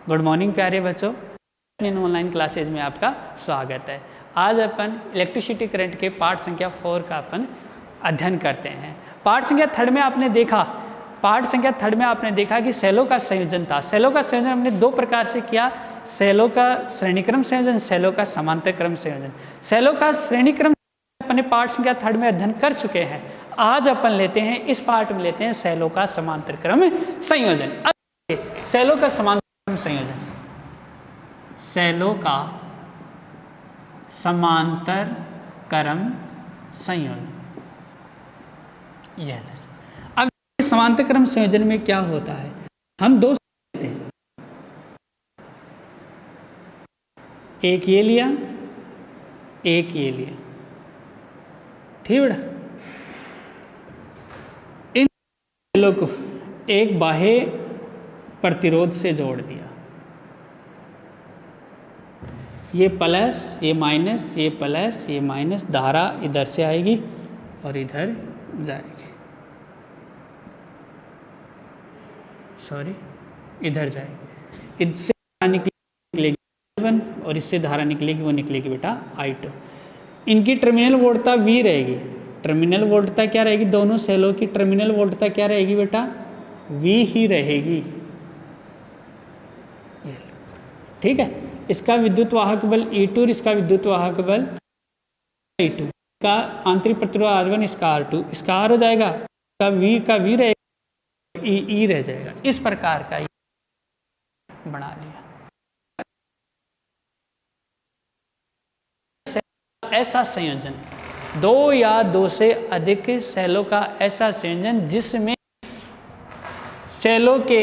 Good morning प्यारे बच्चों, इन online classes में आपका स्वागत है। आज अपन इलेक्ट्रिसिटी करंट के पाठ संख्या 4 का अपन अध्ययन करते हैं। पाठ संख्या थर्ड में आपने देखा कि सेलों का संयोजन था। सेलों का संयोजन हमने दो प्रकार से किया, सेलों का श्रेणीक्रम संयोजन, सेलों का समांतर क्रम संयोजन। सेलों का श्रेणीक्रम अपने पाठ संख्या थर्ड में अध्ययन कर चुके हैं। आज अपन लेते हैं, इस पाठ में लेते हैं सेलों का समांतर क्रम संयोजन। अब सेलों का समांतर संयोजन, सेलों का समांतर क्रम संयोजन। यह अब समांतर क्रम संयोजन में क्या होता है, हम दो लेते हैं, एक ये लिया, एक ये लिया, ठीक है। इन सेलों को एक बाह्य प्रतिरोध से जोड़ दिया, ये प्लस ये माइनस, ये प्लस ये माइनस, धारा इधर से आएगी और इधर जाएगी, सॉरी इधर जाएगी। इससे धारा निकलेगी I1 और इससे धारा निकलेगी, वो निकलेगी बेटा I2। इनकी टर्मिनल वोल्टता V रहेगी। टर्मिनल वोल्टता क्या रहेगी, दोनों सेलों की टर्मिनल वोल्टता क्या रहेगी बेटा, V ही रहेगी, ठीक है। इसका विद्युत वाहक बल E2 और इसका विद्युत वाहक बल I2, का आंतरिक प्रतिरोध R1, इसका R2, इसका R हो जाएगा, इसका V रहेगा, E रह जाएगा। इस प्रकार का बना लिया। ऐसा संयोजन, दो या दो से अधिक सेलों का ऐसा संयोजन जिसमें सेलों के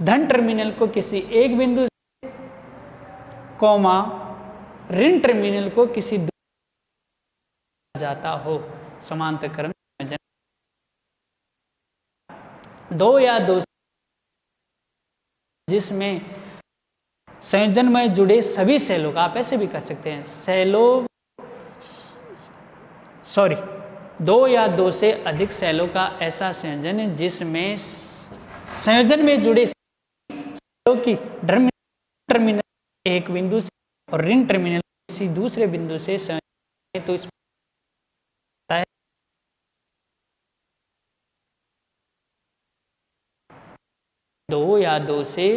धन टर्मिनल को किसी एक बिंदु कॉमा ऋण टर्मिनल को किसी दूसरे जाता हो, समांतर क्रम संयोजन। दो या दो जिसमें संयोजन में जुड़े सभी सेलों का, आप ऐसे भी कर सकते हैं, दो या दो से अधिक सेलों का ऐसा संयोजन है जिसमें संयोजन में जुड़े सेलों की टर्मिनल एक बिंदु से और ऋण टर्मिनल किसी दूसरे बिंदु से संयोजन, तो इस दो या दो से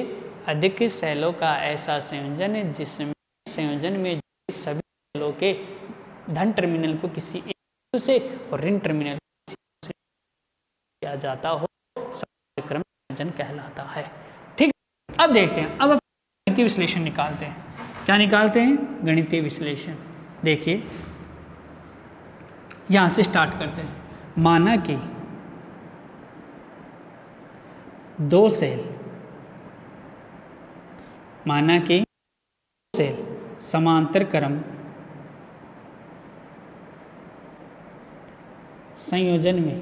अधिक सेलों का ऐसा संयोजन है जिसमें संयोजन में सभी सेलों के धन टर्मिनल को किसी एक बिंदु से और ऋण टर्मिनल से किया जाता हो, समांतर क्रम संयोजन कहलाता है, ठीक है। अब देखते हैं, अब गणितीय विश्लेषण निकालते हैं। क्या निकालते हैं, गणितीय विश्लेषण। देखिए यहां से स्टार्ट करते हैं। माना कि दो सेल समांतर क्रम संयोजन में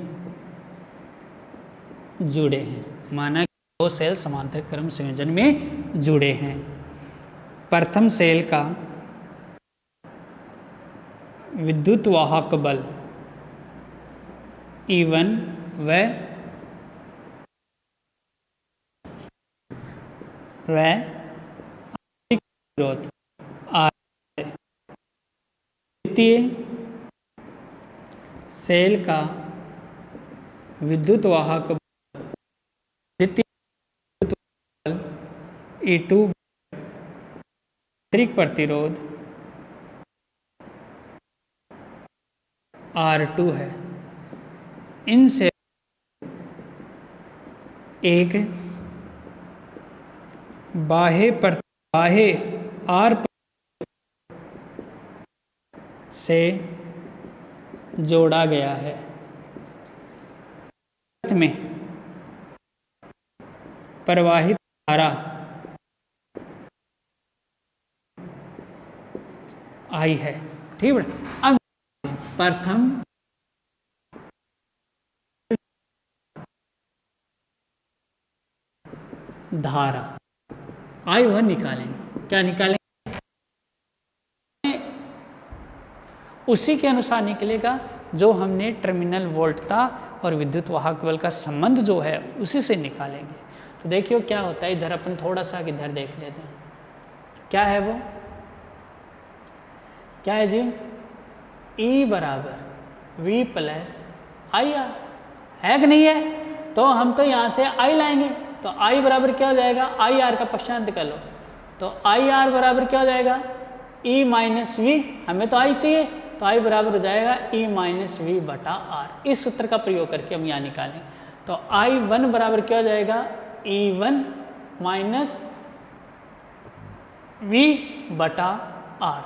जुड़े हैं। माना कि दो सेल समांतर क्रम संयोजन में जुड़े हैं। प्रथम सेल का विद्युत वाहक बल E1 व आंतरिक प्रतिरोध R। द्वितीय सेल का विद्युत वाहक बल E2 आंतरिक प्रतिरोध R2 है। इनसे एक बाह्य R से जोड़ा गया है। में प्रवाहित धारा आई है, ठीक है। अब प्रथम धारा आई वह निकालेंगे। क्या निकालेंगे, उसी के अनुसार निकलेगा जो हमने टर्मिनल वोल्टता और विद्युत वाहक बल का संबंध जो है उसी से निकालेंगे। तो देखियो क्या होता है, इधर अपन थोड़ा सा इधर देख लेते हैं क्या है वो, क्या है जी, E बराबर V प्लस आई आर, है कि नहीं है। तो हम तो यहाँ से I लाएंगे, तो I बराबर क्या हो जाएगा, आई आर का पक्षांत कर लो, तो आई आर बराबर क्या हो जाएगा, E माइनस वी, हमें तो I चाहिए, तो I बराबर हो जाएगा E माइनस वी बटा आर। इस सूत्र का प्रयोग करके हम यहाँ निकालें, तो I1 बराबर क्या हो जाएगा, E1 माइनस V बटा आर,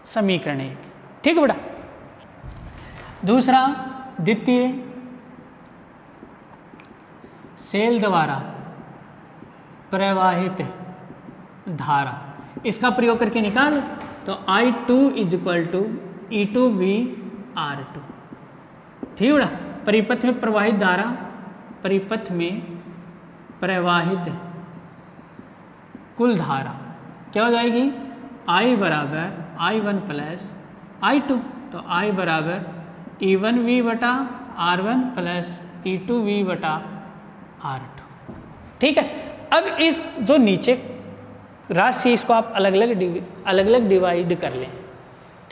समीकरण 1। ठीक है बेटा। दूसरा, द्वितीय सेल द्वारा प्रवाहित धारा, इसका प्रयोग करके निकाल, तो I2 is equal to E2V R2। ठीक है बेटा। परिपथ में प्रवाहित धारा, परिपथ में प्रवाहित कुल धारा क्या हो जाएगी, I बराबर I1 प्लस I2, तो I बराबर E1V बटा R1 प्लस E2V बटा R2। ठीक है। अब इस जो नीचे राशि, इसको आप अलग अलग डिवाइड कर लें।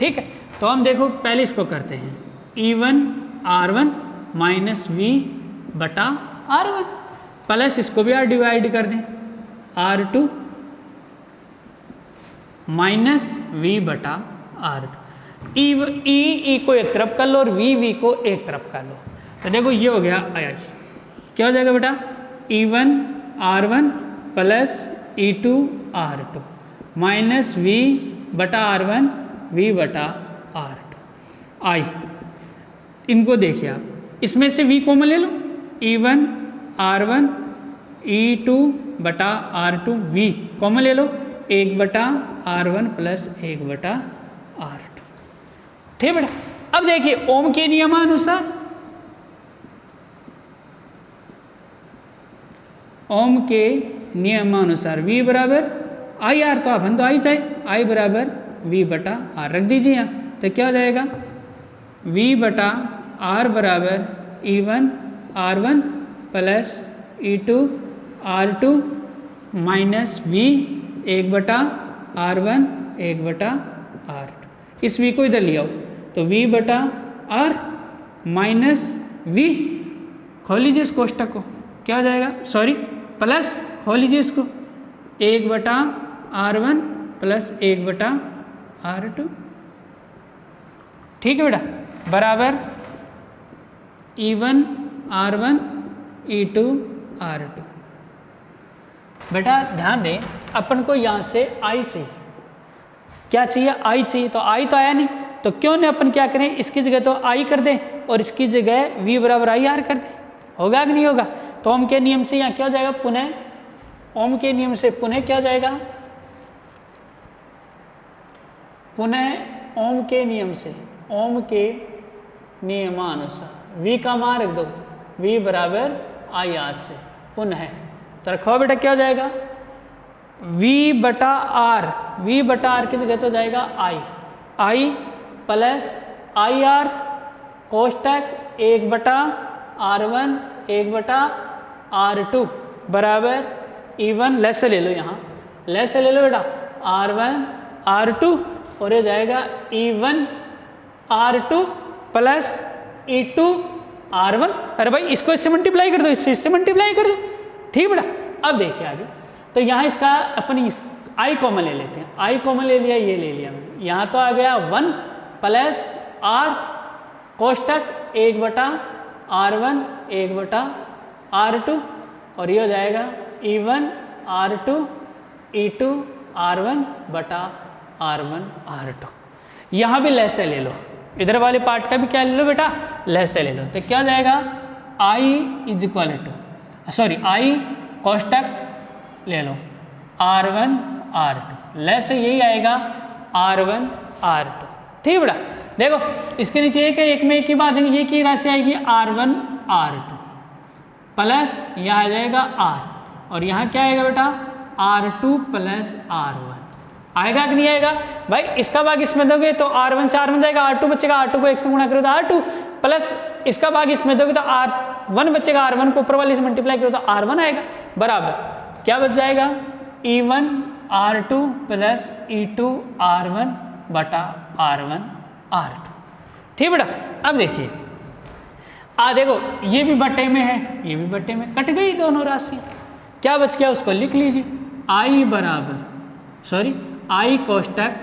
ठीक है। तो हम देखो पहले इसको करते हैं, E1 R1 माइनस V बटा R1 प्लस इसको भी डिवाइड कर दें, R2 माइनस V बटा R2। ई को एक तरफ कर लो और V को एक तरफ कर लो, तो देखो ये हो गया आई। क्या हो जाएगा बेटा, E1 R1 plus E2 R2 minus V बटा R1 V बटा R2 आई। इनको देखिए आप, इसमें से V कॉमन ले लो, E1 R1 E2 बटा R2 V कॉमन ले लो, 1 बटा R1 प्लस 1 बटा R2। ठीक बेटा। अब देखिए ओम के नियमानुसार, ओम के नियमानुसार V बराबर आई आर, तो अपन तो आई चाहे, I बराबर V बटा आर रख दीजिए यहाँ, तो क्या हो जाएगा, V बटा R बराबर E1 R1 plus E2 R2 minus V 1 बटा R1 1 बटा R2। इस V को इधर ले आओ, तो V बटा R माइनस V, खोल लीजिए इस कोष्टक को, क्या हो जाएगा, सॉरी प्लस खोल लीजिए इसको, 1 बटा R1 प्लस 1 बटा R2। ठीक है बेटा, बराबर E1 R1 E2 R2। बेटा ध्यान दें, अपन को यहाँ से I चाहिए, क्या चाहिए, I चाहिए, तो I तो आया नहीं, तो क्यों नहीं अपन क्या करें, इसकी जगह तो I कर दें और इसकी जगह V बराबर आई आर कर दें, होगा कि नहीं होगा। तो ओम के नियम से यहाँ क्या हो जाएगा, पुनः ओम के नियम से पुनः क्या हो जाएगा, पुनः ओम के नियम से, ओम के नियमानुसार V का मान रख दो, V बराबर आई आर से, पुनः तो रखो बेटा, क्या हो जाएगा, V बटा R, V बटा आर की जगह तो जाएगा I प्लस आई आर कोष्टक 1 बटा R1 1 बटा R2 बराबर E1 लेस ले लो, यहाँ लेस ले लो बेटा, R1 R2 और ये जाएगा E1 R2 plus E2 R1। अरे भाई इसको इससे मल्टीप्लाई कर दो, इससे मल्टीप्लाई कर दो। ठीक बेटा। अब देखिए आगे, तो यहाँ इसका अपन I कॉमन ले लेते हैं, I कॉमन ले लिया, ये ले लिया, यहाँ तो आ गया 1 प्लस R कोष्टक 1 बटा R1 1 बटा R2 और ये हो जाएगा E1 R2 E2 R1 बटा R1 R2। यहाँ भी लैसे ले लो, इधर वाले पार्ट का भी क्या ले लो बेटा, लैसे ले लो, तो क्या हो जाएगा, I is equal to, sorry I कोष्टक ले लो R1 R2, लैसे यही आएगा R1 R2। ठीक है बेटा। देखो इसके नीचे एक में एक ही बात है, ये की राशि आएगी R1 R2 प्लस यहाँ आ जाएगा R, और यहाँ क्या आएगा बेटा, R2 प्लस R1 आएगा कि नहीं आएगा भाई। इसका भाग इसमें दोगे तो R1 से R1 जाएगा, R2 बचेगा, R2 को 1 से गुणा करो तो R2 प्लस इसका भाग इसमें दोगे तो 1 बचेगा, R1 को ऊपर वाले से मल्टीप्लाई करो तो R1 आएगा, बराबर क्या बच जाएगा E1 R2 plus E2 R1 बटा R1 R2। ठीक बेटा, अब देखिए देखो ये भी बटे में है, ये भी बटे में, कट गई दोनों राशि, क्या बच गया उसको लिख लीजिए, I बराबर I कोष्टक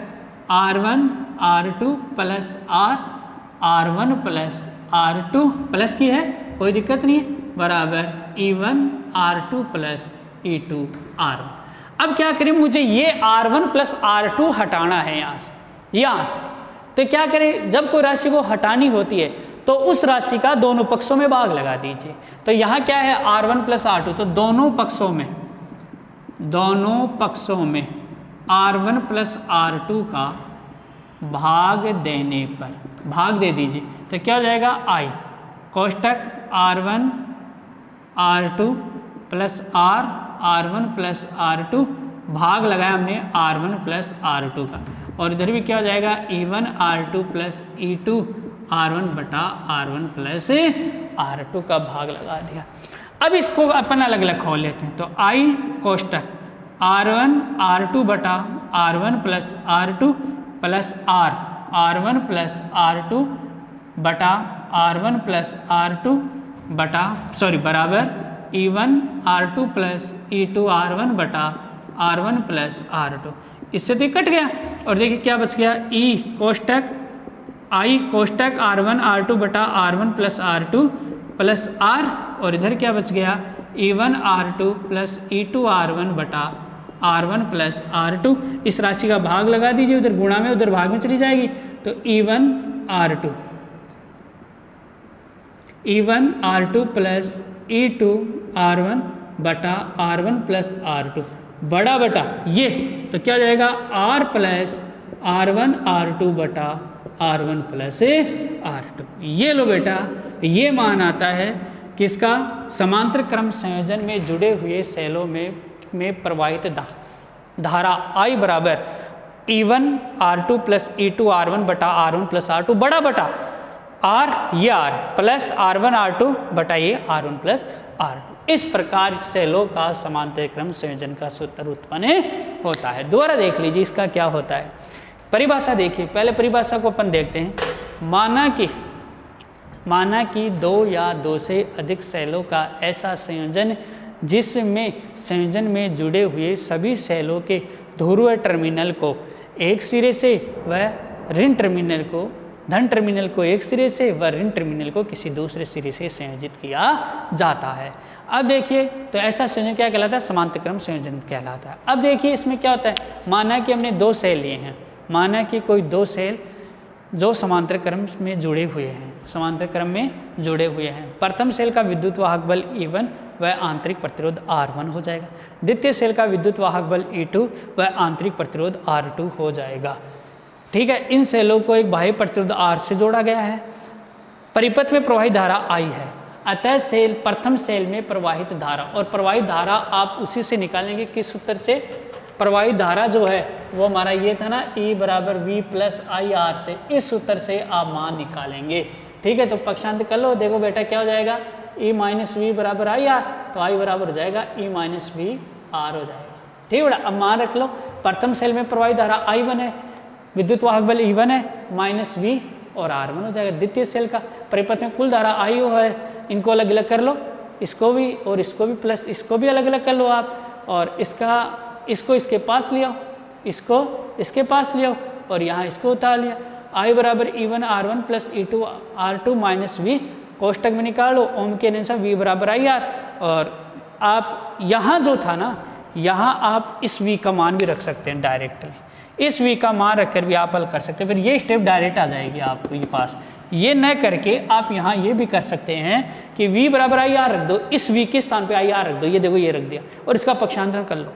R1 R2 plus R1 plus R2 plus की है, कोई दिक्कत नहीं है, बराबर E1 R2 plus E2 R1। अब क्या करें, मुझे ये R1 प्लस R2 हटाना है यहाँ से, तो क्या करें, जब कोई राशि को हटानी होती है तो उस राशि का दोनों पक्षों में भाग लगा दीजिए। तो यहाँ क्या है R1 प्लस R2, तो दोनों पक्षों में R1 प्लस R2 का भाग देने पर भाग दे दीजिए, तो क्या हो जाएगा I कोष्टक R1 R2 plus R1 plus R2, भाग लगाया हमने R1 प्लस R2 का, और इधर भी क्या हो जाएगा E1 R2 plus E2 R1 बटा R1 प्लस R2 का भाग लगा दिया। अब इसको अपन अलग अलग खोल लेते हैं, तो I कोष्टक R1 R2 बटा R1 plus R2 plus R1 plus R2 बटा R1 प्लस R2 बटा बराबर E1 R2 plus E2 R1 बटा R1 प्लस R2, इससे तो कट गया, और देखिए क्या बच गया I कोष्टक R1 R2 बटा R1 plus R2 plus R, और इधर क्या बच गया E1 R2 plus E2 R1 बटा R1 प्लस R2। इस राशि का भाग लगा दीजिए, उधर गुणा में उधर भाग में चली जाएगी, तो E1 R2 plus E2 R1 बटा R1 प्लस R2 बड़ा बटा ये, तो क्या हो जाएगा R प्लस R1 R2 बटा R1 प्लस R2। ये लो बेटा, ये मान आता है किसका, समांतर क्रम संयोजन में जुड़े हुए सेलों में प्रवाहित धारा I बराबर E1 R2 plus E2 R1 बटा R1 प्लस R2 बड़ा बटा ये R प्लस R1 R2 बटा ये R1 प्लस R2। इस प्रकार सेलों का समांतर क्रम संयोजन का सूत्र उत्पन्न होता है। दोबारा देख लीजिए इसका क्या होता है, परिभाषा देखिए, पहले परिभाषा को अपन देखते हैं। माना कि 2 या 2 से अधिक सेलों का ऐसा संयोजन जिसमें संयोजन में जुड़े हुए सभी सेलों के ध्रुव टर्मिनल को एक सिरे से व ऋण टर्मिनल को धन टर्मिनल को एक सिरे से व ऋण टर्मिनल को किसी दूसरे सिरे से संयोजित किया जाता है। अब देखिए तो ऐसा संयोजन क्या कहलाता है, समांतर क्रम संयोजन कहलाता है। अब देखिए इसमें क्या होता है, माना कि हमने 2 सेल लिए हैं, माना कि कोई 2 सेल जो समांतर क्रम में जुड़े हुए हैं, प्रथम सेल का विद्युत वाहक बल E1 व आंतरिक प्रतिरोध R1 हो जाएगा, द्वितीय सेल का विद्युत वाहक बल E2 व आंतरिक प्रतिरोध R2 हो जाएगा। ठीक है, इन सेलों को एक बाह्य प्रतिरोध R से जोड़ा गया है, परिपथ में प्रवाहित धारा I है, अतः प्रथम सेल में प्रवाहित धारा, और प्रवाहित धारा आप उसी से निकालेंगे, किस सूत्र से, प्रवाहित धारा जो है वो हमारा ये था ना E बराबर V प्लस आई आर से, इस सूत्र से आप मान निकालेंगे। ठीक है, तो पक्षांतर कर लो, देखो बेटा क्या हो जाएगा, E माइनस वी बराबर आई आर, तो I बराबर हो जाएगा E माइनस वी आर हो जाएगा। ठीक है बेटा, अब मान रख लो प्रथम सेल में प्रवाहित धारा I1 है, विद्युत वाहक बल E1 है, माइनस V और R1 हो जाएगा। द्वितीय सेल का परिपथ में कुल धारा I है, इनको अलग अलग कर लो, इसको भी और इसको भी, प्लस इसको भी अलग अलग कर लो आप, और इसको इसके पास ले आओ, इसको इसके पास ले आओ, और यहाँ इसको उतार लिया। I बराबर E1 R1 plus E2 R2 minus V, कोष्टक में निकालो, ओम के अनुसार V बराबर आई आर, और आप यहाँ जो था ना, यहाँ आप इस V का मान भी रख सकते हैं डायरेक्टली, इस V का मान रखकर भी आप हल कर सकते हैं, फिर ये स्टेप डायरेक्ट आ जाएगी आपको ये पास। ये न करके आप यहाँ ये भी कर सकते हैं कि V बराबर आई आर रख दो, इस V के स्थान पे आई आर रख दो, ये देखो ये रख दिया, और इसका पक्षांतरण कर लो,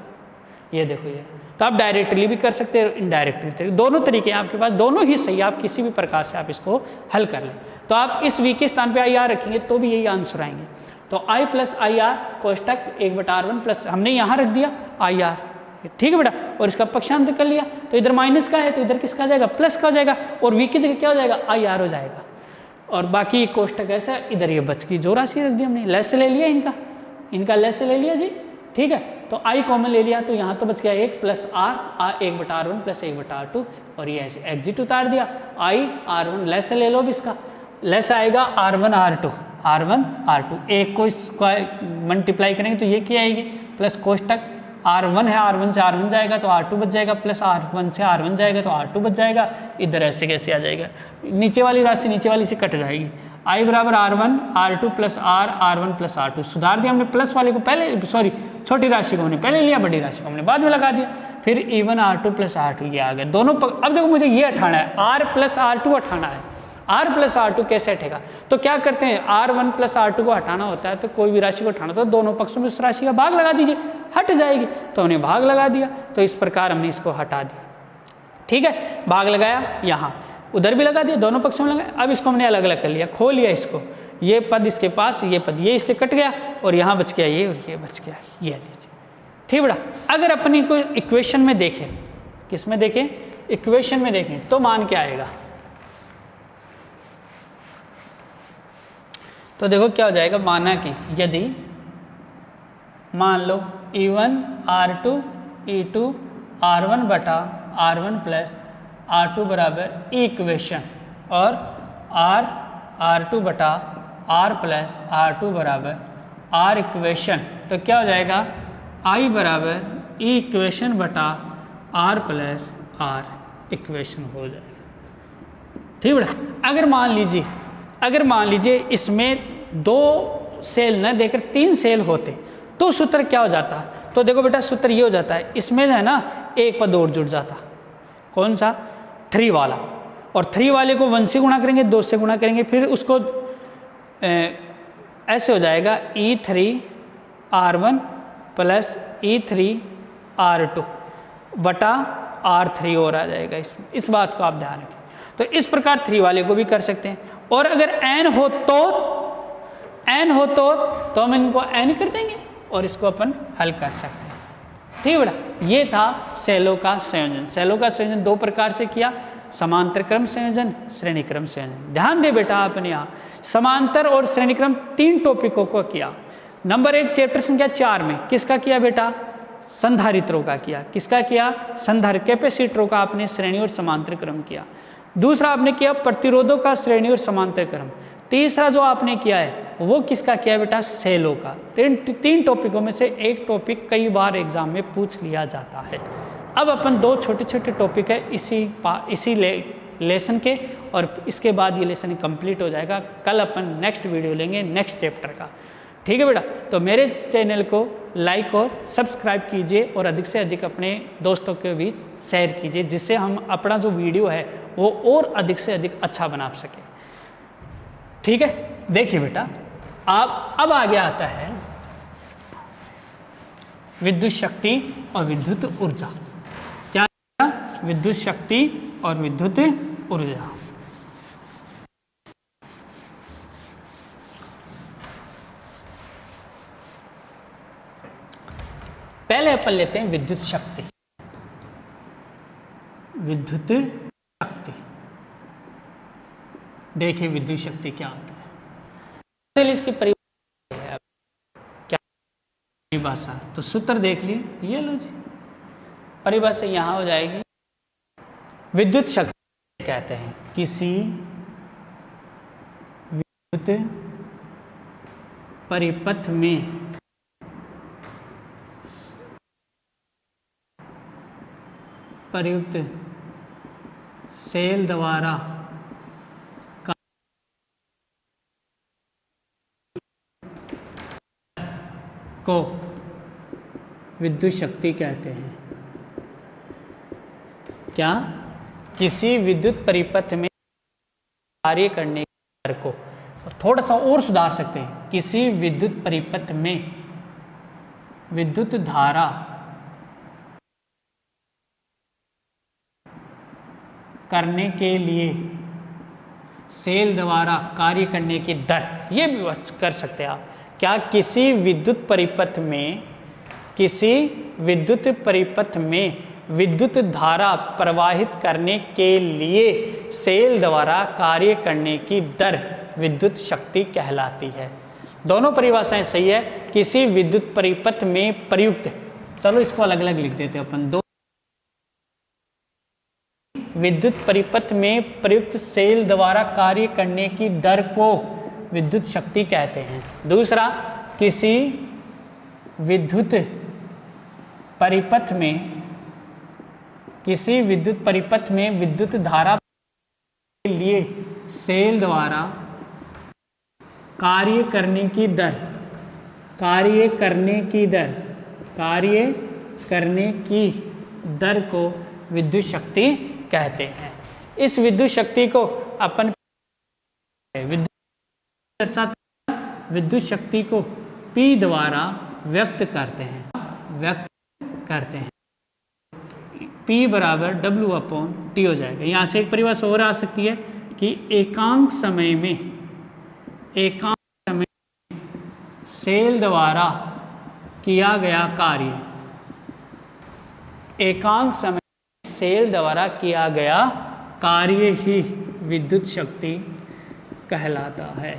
ये देखो ये। तो आप डायरेक्टली भी कर सकते हैं, इनडायरेक्टली, दोनों तरीके हैं आपके पास, दोनों ही सही, आप किसी भी प्रकार से आप इसको हल कर लें। तो आप इस V के स्थान पे आई आर रखेंगे तो भी यही आंसर आएंगे। तो I प्लस आई आर कोष्टक 1/R1 प्लस हमने यहाँ रख दिया आई आर, ठीक है बेटा, और इसका पक्षांतर कर लिया, तो इधर माइनस का है तो इधर किसका आ जाएगा, प्लस का हो जाएगा, और V की जगह क्या हो जाएगा, आई आर हो जाएगा। और बाकी कोष्टक ऐसा, इधर ये बच की जो राशि रख दी हमने, लेस से ले लिया इनका लेस से ले लिया जी, ठीक है। तो आई कॉमन ले लिया तो यहाँ तो बच गया 1 plus are 1/r1 plus 1/r2 और ये ऐसे एग्जिट उतार दिया। आई r1 लेस से ले लो भी, इसका लेस आएगा r1 r2 एक को इसको मल्टीप्लाई करेंगे तो ये क्या आएगी प्लस कोष्टक r1 है, r1 से r1 जाएगा तो r2 बच जाएगा, प्लस r1 से r1 जाएगा तो r2 बच जाएगा। इधर ऐसे कैसे आ जाएगा, नीचे वाली राशि नीचे वाली से कट जाएगी। i बराबर r1 r2 plus r1 plus r2, सुधार दिया हमने, प्लस वाले को पहले, सॉरी छोटी राशि को हमने पहले लिया, बड़ी राशि को हमने बाद में लगा दिया। फिर e1 r2 प्लस r2 ये आ गया दोनों अब देखो मुझे ये हटाना है, r प्लस r2 हटाना है। r प्लस r2 कैसे हटेगा, तो क्या करते हैं r1 प्लस r2 को हटाना होता है तो कोई भी राशि को हटाना होता है, दोनों पक्षों में उस राशि का भाग लगा दीजिए, हट जाएगी। तो हमने भाग लगा दिया, तो इस प्रकार हमने इसको हटा दिया, ठीक है। भाग लगाया, यहाँ उधर भी लगा दिया, दोनों पक्षों में लगाया। अब इसको हमने अलग अलग कर लिया, खो लिया इसको, ये पद इसके पास, ये पद ये इससे कट गया और यहाँ बच गया ये और ये बच गया ये, लीजिए, ठीक बेटा। अगर अपनी को इक्वेशन में देखें, किस में देखें, इक्वेशन में देखें तो मान क्या आएगा, तो देखो क्या हो जाएगा, माना कि यदि मान लो e1 r2 e2 r1 बटा r1 प्लस r2 बराबर इक्वेशन और r2 बटा r प्लस r2 बराबर r इक्वेशन, तो क्या हो जाएगा i बराबर इक्वेशन बटा r प्लस r इक्वेशन हो जाएगा, ठीक बेटा। अगर मान लीजिए इसमें 2 सेल न देकर 3 सेल होते तो सूत्र क्या हो जाता, तो देखो बेटा सूत्र ये हो जाता है, इसमें है ना एक पद और जुड़ जाता, कौन सा, 3 वाला, और 3 वाले को 1 से गुणा करेंगे, 2 से गुणा करेंगे, फिर उसको ऐसे हो जाएगा e3 r1 plus e3 r2 बटा r3 और आ जाएगा इसमें, इस बात को आप ध्यान रखें। तो इस प्रकार 3 वाले को भी कर सकते हैं, और अगर n हो तो हम इनको n कर देंगे और इसको अपन हल कर सकते हैं, ठीक है बेटा। ये था सेलों का संयोजन। सेलों का संयोजन 2 प्रकार से किया, समांतर क्रम संयोजन, श्रेणी क्रम संयोजन। ध्यान दे बेटा आपने यहाँ समांतर और श्रेणी क्रम 3 टॉपिकों को किया। नंबर 1 चैप्टर संख्या 4 में किसका किया बेटा, संधारित्रों का किया। किसका किया, संधारित्र कैपेसिटरों का आपने श्रेणी और समांतर क्रम किया। दूसरा आपने किया प्रतिरोधों का श्रेणी और समांतर क्रम। तीसरा जो आपने किया है वो किसका किया बेटा, सेलों का। 3 टॉपिकों में से एक टॉपिक कई बार एग्जाम में पूछ लिया जाता है। अब अपन 2 छोटे छोटे टॉपिक है इसी लेसन के, और इसके बाद ये लेसन कंप्लीट हो जाएगा। कल अपन नेक्स्ट वीडियो लेंगे नेक्स्ट चैप्टर का, ठीक है बेटा। तो मेरे चैनल को लाइक और सब्सक्राइब कीजिए और अधिक से अधिक अपने दोस्तों के बीच शेयर कीजिए, जिससे हम अपना जो वीडियो है वो और अधिक से अधिक अच्छा बना सकें, ठीक है। देखिए बेटा, आप अब आगे आता है विद्युत शक्ति और विद्युत ऊर्जा। क्या, विद्युत शक्ति और विद्युत ऊर्जा। पहले अपन लेते हैं विद्युत शक्ति। विद्युत शक्ति, देखिए विद्युत शक्ति क्या होता है। चलिए इसकी परिभाषा है, क्या परिभाषा, तो सूत्र देख लिए, ये लो जी, परिभाषा यहाँ हो जाएगी। विद्युत शक्ति कहते हैं किसी विद्युत परिपथ में प्रयुक्त सेल द्वारा को विद्युत शक्ति कहते हैं। क्या, किसी विद्युत परिपथ में कार्य करने के दर को थोड़ा सा और सुधार सकते हैं। किसी विद्युत परिपथ में विद्युत धारा करने के लिए सेल द्वारा कार्य करने की दर, ये भी कर सकते हैं आप। क्या, किसी विद्युत परिपथ में विद्युत धारा प्रवाहित करने के लिए सेल द्वारा कार्य करने की दर विद्युत शक्ति कहलाती है। दोनों परिभाषाएं सही है। किसी विद्युत परिपथ में प्रयुक्त, चलो इसको अलग अलग लिख देते हैं अपन, दो विद्युत परिपथ में प्रयुक्त सेल द्वारा कार्य करने की दर को विद्युत शक्ति कहते हैं। दूसरा, किसी विद्युत परिपथ में विद्युत धारा के लिए सेल द्वारा कार्य करने की दर को विद्युत शक्ति कहते हैं। इस विद्युत शक्ति को अपन विद्युत शक्ति को P द्वारा व्यक्त करते हैं। P बराबर W/T हो जाएगा। यहाँ से एक परिभाषा और आ सकती है कि एकांक समय में सेल द्वारा किया गया कार्य, एकांक समय सेल द्वारा किया गया कार्य ही विद्युत शक्ति कहलाता है।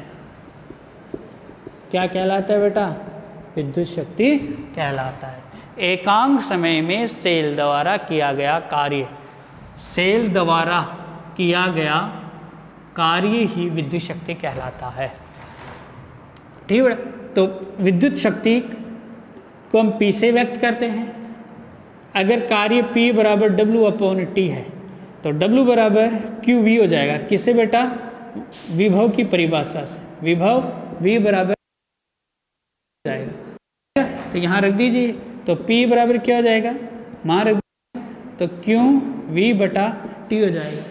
क्या कहलाता है बेटा? विद्युत शक्ति कहलाता है। एकांक समय में सेल द्वारा किया गया कार्य ही विद्युत शक्ति कहलाता है। ठीक है, तो विद्युत शक्ति को हम P से व्यक्त करते हैं। अगर कार्य P बराबर W/T है तो W बराबर QV हो जाएगा। किससे बेटा? विभव की परिभाषा से। विभव V बराबर हो जाएगा, तो यहाँ रख दीजिए। तो P बराबर क्या हो जाएगा? वहाँ रख दीजिए, तो QV/T हो जाएगा।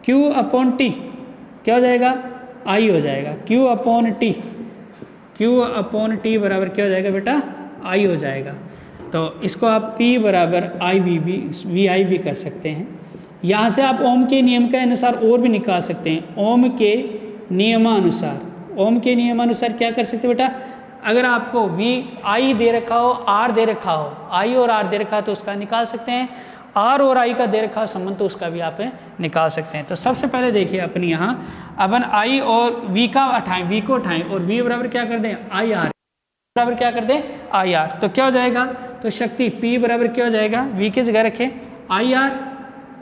Q/T क्या हो जाएगा? I हो जाएगा। Q/T बराबर क्या हो जाएगा बेटा? I हो जाएगा। तो इसको आप P बराबर VI भी कर सकते हैं। यहाँ से आप ओम के नियम के अनुसार और भी निकाल सकते हैं। ओम के नियमानुसार क्या कर सकते हैं बेटा? अगर आपको VI दे रखा हो, R दे रखा हो, I और R दे रखा हो तो उसका निकाल सकते हैं। R और I का दे रखा हो संबंध तो उसका भी आप निकाल सकते हैं। तो सबसे पहले देखिए अपनी यहाँ अपन I और V का उठाएं, V को उठाएं और V बराबर क्या कर दें? IR बराबर क्या कर दें? IR। तो क्या हो जाएगा? तो शक्ति P बराबर क्या हो जाएगा? V की जगह रखें IR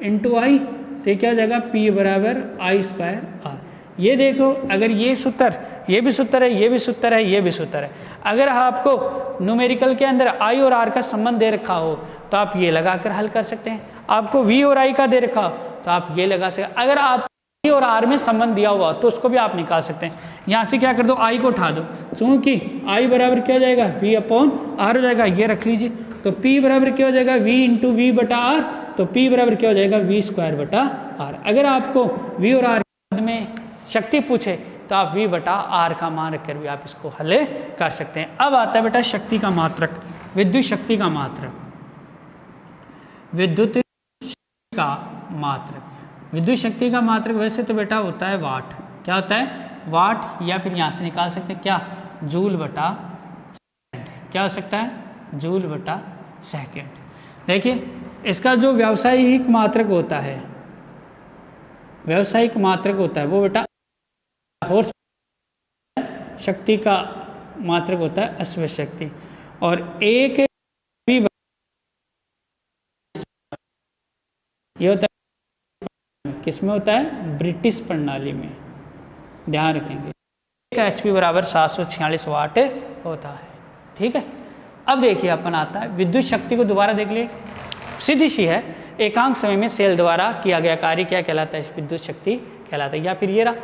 इंटू I, तो क्या हो जाएगा? P बराबर I²R। ये देखो, अगर ये सूत्र, ये भी सूत्र है, ये भी सूत्र है, ये भी सूत्र है। अगर आपको न्यूमेरिकल के अंदर I और R का संबंध दे रखा हो तो आप ये लगाकर हल कर सकते हैं। आपको V और I का दे रखा हो तो आप ये लगा सकते हैं। अगर आप V और R में संबंध दिया हुआ तो उसको भी आप निकाल सकते हैं। यहाँ से क्या कर दो? I को उठा दो, क्योंकि I बराबर क्या हो जाएगा? V/R हो जाएगा। ये रख लीजिए। तो P बराबर क्या हो जाएगा? V into V/R। तो P बराबर क्या हो जाएगा? V²/R। अगर आपको V और R में शक्ति पूछे तो आप V/R का मान रखकर भी आप इसको हल कर सकते हैं। अब आता है बेटा शक्ति का मात्रक, विद्युत शक्ति का मात्रक। विद्युत शक्ति का मात्रक वैसे तो बेटा होता है वाट। क्या होता है? वाट, या फिर यहाँ से निकाल सकते हैं क्या? जूल/सेकंड। क्या हो सकता है? जूल/सेकंड। देखिए, इसका जो व्यावसायिक मात्रक होता है वो बेटा हॉर्स शक्ति का मात्रक होता है अश्व शक्ति। और एक ये होता है किस में होता है? ब्रिटिश प्रणाली में। ध्यान रखेंगे, एक HP बराबर 746 वाट होता है। ठीक है, अब देखिए अपन आता है विद्युत शक्ति को दोबारा देख लिए। सीधी सी है, एकांक समय में सेल द्वारा किया गया कार्य क्या कहलाता है? विद्युत शक्ति कहलाता है। या फिर ये रहा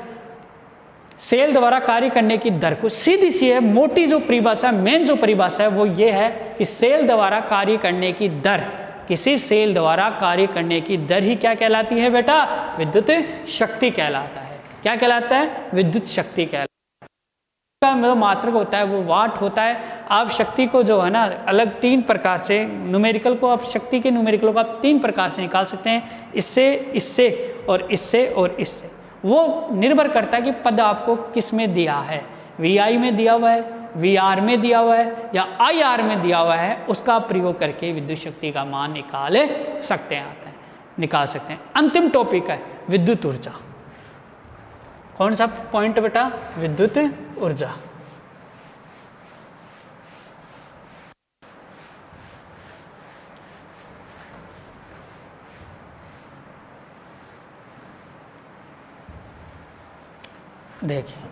सेल द्वारा कार्य करने की दर को, सीधी सी है। मोटी जो परिभाषा, मेन जो परिभाषा है वो ये है कि सेल द्वारा कार्य करने की दर, किसी सेल द्वारा कार्य करने की दर ही क्या कहलाती है बेटा? विद्युत शक्ति कहलाता है। क्या कहलाता है? विद्युत शक्ति कहलाता है। का मात्रक होता है वो वाट होता है। आप शक्ति को जो है ना अलग 3 प्रकार से, न्यूमेरिकल को आप शक्ति के न्यूमेरिकल को आप 3 प्रकार से निकाल सकते हैं, इससे, इससे और इससे और इससे। वो निर्भर करता है कि पद आपको किस में दिया है। VI में दिया हुआ है, VR में दिया हुआ है या IR में दिया हुआ है, उसका प्रयोग करके विद्युत शक्ति का मान निकाल सकते हैं, निकाल सकते हैं। अंतिम टॉपिक है विद्युत ऊर्जा। कौन सा पॉइंट बेटा? विद्युत ऊर्जा। देखिए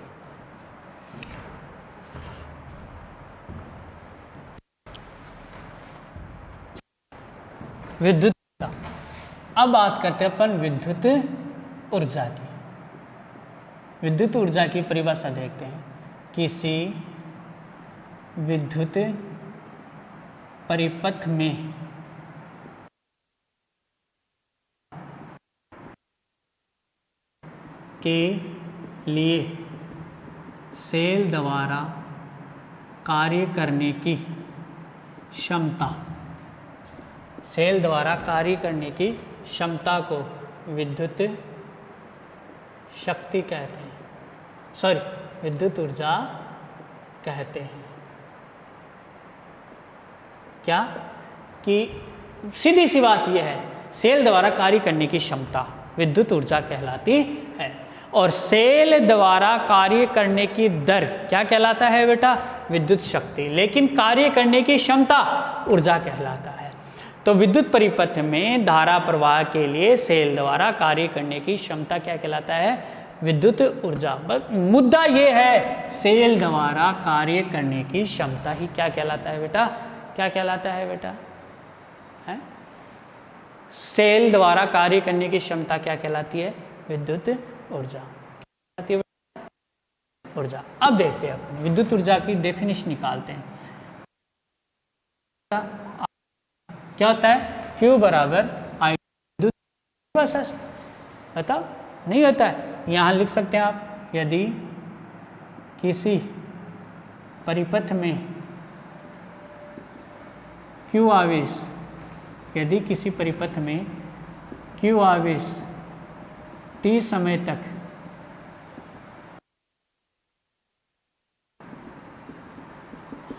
विद्युत ऊर्जा। अब बात करते हैं अपन विद्युत ऊर्जा की। विद्युत ऊर्जा की परिभाषा देखते हैं। किसी विद्युत परिपथ में के लिए सेल द्वारा कार्य करने की क्षमता, सेल द्वारा कार्य करने की क्षमता को विद्युत शक्ति कहते हैं, सॉरी विद्युत ऊर्जा कहते हैं। क्या कि सीधी सी बात यह है, सेल द्वारा कार्य करने की क्षमता विद्युत ऊर्जा कहलाती है, और सेल द्वारा कार्य करने की दर क्या कहलाता है बेटा? विद्युत शक्ति। लेकिन कार्य करने की क्षमता ऊर्जा कहलाता है। तो विद्युत परिपथ में धारा प्रवाह के लिए सेल द्वारा कार्य करने की क्षमता क्या कहलाता है? विद्युत ऊर्जा। बस मुद्दा ये है, सेल द्वारा कार्य करने की क्षमता ही क्या कहलाता है बेटा? क्या कहलाता है बेटा? है? सेल द्वारा कार्य करने की क्षमता क्या कहलाती है? विद्युत ऊर्जा। ऊर्जा। अब देखते हैं विद्युत ऊर्जा की डेफिनेशन निकालते हैं। क्या होता है? Q बराबर I विद्युत परिभाषा से, बताओ नहीं होता है? यहाँ लिख सकते हैं आप, यदि किसी परिपथ में Q आवेश, यदि किसी परिपथ में Q आवेश T समय तक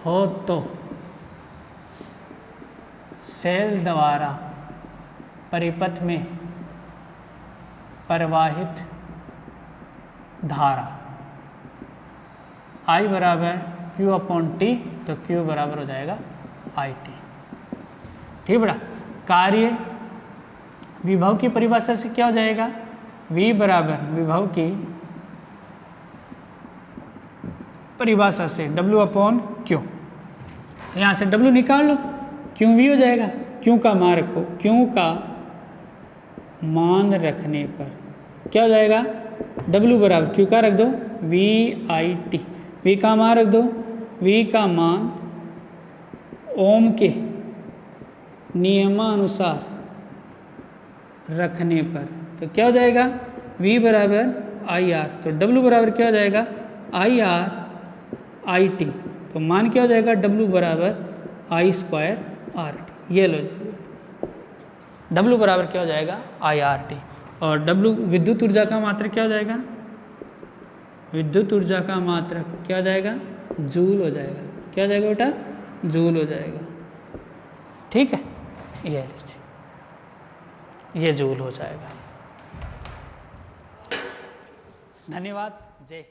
हो तो सेल द्वारा परिपथ में प्रवाहित धारा I बराबर Q अपॉन T, तो Q बराबर हो जाएगा IT। ठीक बेटा। कार्य विभव की परिभाषा से क्या हो जाएगा? V बराबर विभव की परिभाषा से W अपॉन Q। यहाँ से W निकाल लो, क्यों V हो जाएगा। क्यों का मान रखो, क्यों का मान रखने पर क्या हो जाएगा? W बराबर क्यू का रख दो VIT, V का मान रख दो, V का मान ओम के नियमानुसार रखने पर तो क्या हो जाएगा? V बराबर IR, तो W बराबर क्या हो जाएगा? IR IT, तो मान क्या हो जाएगा? W बराबर I स्क्वायर RT। ये लो जी, W बराबर क्या हो जाएगा? IRT। और W विद्युत ऊर्जा का मात्रक क्या हो जाएगा? विद्युत ऊर्जा का मात्रक क्या हो जाएगा? जूल हो जाएगा। क्या हो जाएगा बेटा? जूल हो जाएगा। ठीक है, ये लीजिए, ये जूल हो जाएगा। धन्यवाद। जय